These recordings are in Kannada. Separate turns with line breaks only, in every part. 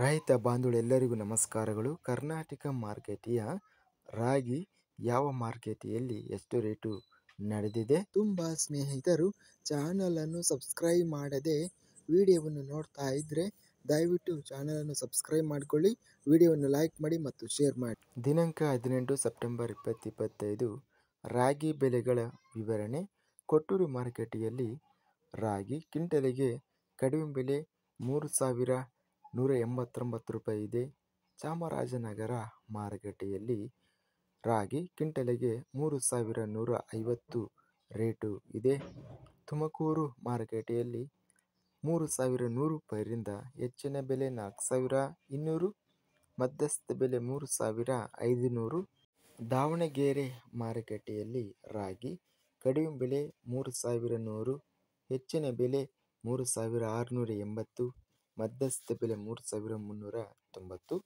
ರೈತ ಬಾಂಧವರೆಲ್ಲರಿಗೂ ನಮಸ್ಕಾರಗಳು. ಕರ್ನಾಟಕ ಮಾರುಕಟ್ಟೆಯ ರಾಗಿ ಯಾವ ಮಾರುಕಟ್ಟೆಯಲ್ಲಿ ಎಷ್ಟು ರೇಟು ನಡೆದಿದೆ? ತುಂಬ ಸ್ನೇಹಿತರು ಚಾನಲನ್ನು ಸಬ್ಸ್ಕ್ರೈಬ್ ಮಾಡದೆ ವಿಡಿಯೋವನ್ನು ನೋಡ್ತಾ ಇದ್ದರೆ ದಯವಿಟ್ಟು ಚಾನಲನ್ನು ಸಬ್ಸ್ಕ್ರೈಬ್ ಮಾಡಿಕೊಳ್ಳಿ, ವಿಡಿಯೋವನ್ನು ಲೈಕ್ ಮಾಡಿ ಮತ್ತು ಶೇರ್ ಮಾಡಿ. ದಿನಾಂಕ 18 ಸೆಪ್ಟೆಂಬರ್ 2025 ರಾಗಿ ಬೆಲೆಗಳ ವಿವರಣೆ. ಕೊಟ್ಟೂರು ಮಾರುಕಟ್ಟೆಯಲ್ಲಿ ರಾಗಿ ಕ್ವಿಂಟಲಿಗೆ ಕಡಿಮೆ ಬೆಲೆ 3,189 ರೂಪಾಯಿ ಇದೆ. ಚಾಮರಾಜನಗರ ಮಾರುಕಟ್ಟೆಯಲ್ಲಿ ರಾಗಿ ಕ್ವಿಂಟಲಿಗೆ 3,150 ರೇಟು ಇದೆ. ತುಮಕೂರು ಮಾರುಕಟ್ಟೆಯಲ್ಲಿ 3,100 ರೂಪಾಯಿಯಿಂದ ಹೆಚ್ಚಿನ ಬೆಲೆ 4,200, ಮಧ್ಯಸ್ಥ ಬೆಲೆ 3,500. ದಾವಣಗೆರೆ ಮಾರುಕಟ್ಟೆಯಲ್ಲಿ ರಾಗಿ ಕಡಿಮೆ ಬೆಲೆ 3,100, ಹೆಚ್ಚಿನ ಬೆಲೆ 3,680, ಮಧ್ಯಸ್ಥ ಬೆಲೆ 3,390.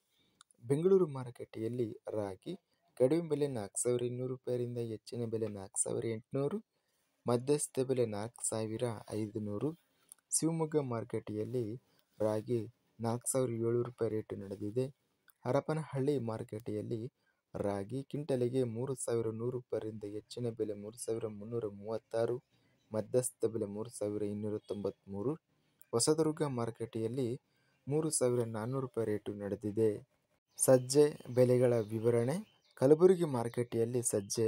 ಬೆಂಗಳೂರು ಮಾರುಕಟ್ಟೆಯಲ್ಲಿ ರಾಗಿ ಕಡಿಮೆ ಬೆಲೆ 4,200 ರೂಪಾಯಿಯಿಂದ ಹೆಚ್ಚಿನ ಬೆಲೆ 4,800, ಮಧ್ಯಸ್ಥ ಬೆಲೆ 4,500. ಶಿವಮೊಗ್ಗ ಮಾರುಕಟ್ಟೆಯಲ್ಲಿ ರಾಗಿ 4,700 ರೂಪಾಯಿ ರೇಟು ನಡೆದಿದೆ. ಹರಪನಹಳ್ಳಿ ಮಾರುಕಟ್ಟೆಯಲ್ಲಿ ರಾಗಿ ಕ್ವಿಂಟಲಿಗೆ 3,100 ರೂಪಾಯಿಯಿಂದ ಹೆಚ್ಚಿನ ಬೆಲೆ 3,336, ಮಧ್ಯಸ್ಥ ಬೆಲೆ 3,293. ಹೊಸದುರ್ಗ ಮಾರುಕಟ್ಟೆಯಲ್ಲಿ 3,400 ರೂಪಾಯಿ ರೇಟು ನಡೆದಿದೆ. ಸಜ್ಜೆ ಬೆಲೆಗಳ ವಿವರಣೆ. ಕಲಬುರಗಿ ಮಾರುಕಟ್ಟೆಯಲ್ಲಿ ಸಜ್ಜೆ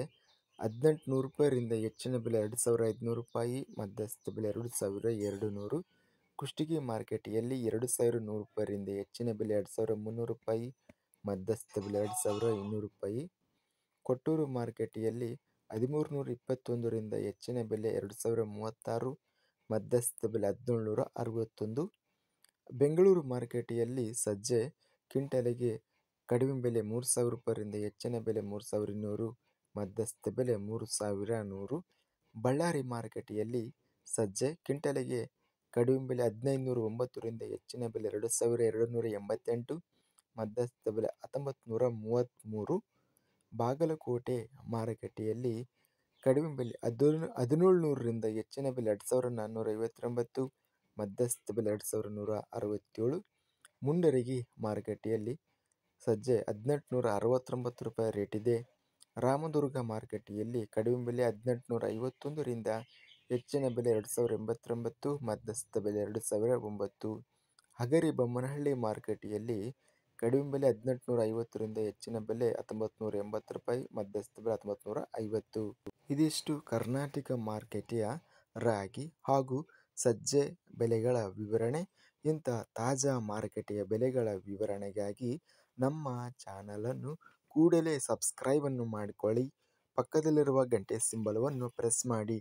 1,800 ರೂಪಾಯಿಯಿಂದ ಹೆಚ್ಚಿನ ಬೆಲೆ 2,500 ರೂಪಾಯಿ, ಮಧ್ಯಸ್ಥ ಬೆಲೆ 2,200. ಕುಷ್ಟಗಿ ಮಾರುಕಟ್ಟೆಯಲ್ಲಿ 2,100 ರೂಪಾಯಿಯಿಂದ ಹೆಚ್ಚಿನ ಬೆಲೆ 2,300 ರೂಪಾಯಿ, ಮಧ್ಯಸ್ಥ ಬೆಲೆ 2,200 ರೂಪಾಯಿ. ಕೊಟ್ಟೂರು ಮಾರುಕಟ್ಟೆಯಲ್ಲಿ 1,321ರಿಂದ ಹೆಚ್ಚಿನ ಬೆಲೆ 2,036, ಮಧ್ಯಸ್ಥ ಬೆಲೆ 1,761. ಬೆಂಗಳೂರು ಮಾರುಕಟ್ಟೆಯಲ್ಲಿ ಸಜ್ಜೆ ಕ್ವಿಂಟಲಿಗೆ ಕಡಿಮೆ ಬೆಲೆ 3,000 ರೂಪಾಯಿಯಿಂದ ಹೆಚ್ಚಿನ ಬೆಲೆ 3,200, ಮಧ್ಯಸ್ಥ ಬೆಲೆ 3,100. ಬಳ್ಳಾರಿ ಮಾರುಕಟ್ಟೆಯಲ್ಲಿ ಸಜ್ಜೆ ಕ್ವಿಂಟಲಿಗೆ ಕಡಿಮೆ ಬೆಲೆ 1,509ರಿಂದ ಹೆಚ್ಚಿನ ಬೆಲೆ 2,288, ಮಧ್ಯಸ್ಥ ಬೆಲೆ 1,933. ಬಾಗಲಕೋಟೆ ಮಾರುಕಟ್ಟೆಯಲ್ಲಿ ಕಡಿಮೆ ಬೆಲೆ 1,700ರಿಂದ ಹೆಚ್ಚಿನ ಬೆಲೆ 2,459, ಮಧ್ಯಸ್ಥ ಬೆಲೆ 2,167. ಮುಂಡರಗಿ ಮಾರುಕಟ್ಟೆಯಲ್ಲಿ ಸಜ್ಜೆ 1,869 ರೂಪಾಯಿ ರೇಟಿದೆ. ರಾಮದುರ್ಗ ಮಾರುಕಟ್ಟೆಯಲ್ಲಿ ಕಡಿಮೆ ಬೆಲೆ 1,851ರಿಂದ ಹೆಚ್ಚಿನ ಬೆಲೆ 2,089, ಮಧ್ಯಸ್ಥ ಬೆಲೆ 2,009. ಹಗರಿಬೊಮ್ಮನಹಳ್ಳಿ ಮಾರುಕಟ್ಟೆಯಲ್ಲಿ ಕಡಿಮೆ ಬೆಲೆ 1,850ರಿಂದ ಹೆಚ್ಚಿನ ಬೆಲೆ 1,980 ರೂಪಾಯಿ, ಮಧ್ಯಸ್ಥ ಬೆಲೆ 1,950. ಇದಿಷ್ಟು ಕರ್ನಾಟಕ ಮಾರುಕಟ್ಟೆಯ ರಾಗಿ ಹಾಗೂ ಸಜ್ಜೆ ಬೆಲೆಗಳ ವಿವರಣೆ. ಇಂಥ ತಾಜಾ ಮಾರುಕಟ್ಟೆಯ ಬೆಲೆಗಳ ವಿವರಣೆಗಾಗಿ ನಮ್ಮ ಚಾನಲನ್ನು ಕೂಡಲೇ ಸಬ್ಸ್ಕ್ರೈಬನ್ನು ಮಾಡಿಕೊಳ್ಳಿ, ಪಕ್ಕದಲ್ಲಿರುವ ಗಂಟೆ ಸಿಂಬಲವನ್ನು ಪ್ರೆಸ್ ಮಾಡಿ.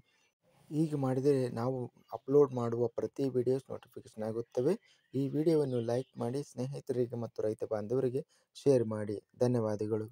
ಹೀಗೆ ಮಾಡಿದರೆ ನಾವು ಅಪ್ಲೋಡ್ ಮಾಡುವ ಪ್ರತಿ ವಿಡಿಯೋಸ್ ನೋಟಿಫಿಕೇಶನ್ ಆಗುತ್ತವೆ. ಈ ವಿಡಿಯೋವನ್ನು ಲೈಕ್ ಮಾಡಿ, ಸ್ನೇಹಿತರಿಗೆ ಮತ್ತು ರೈತ ಬಾಂಧವರಿಗೆ ಶೇರ್ ಮಾಡಿ. ಧನ್ಯವಾದಗಳು.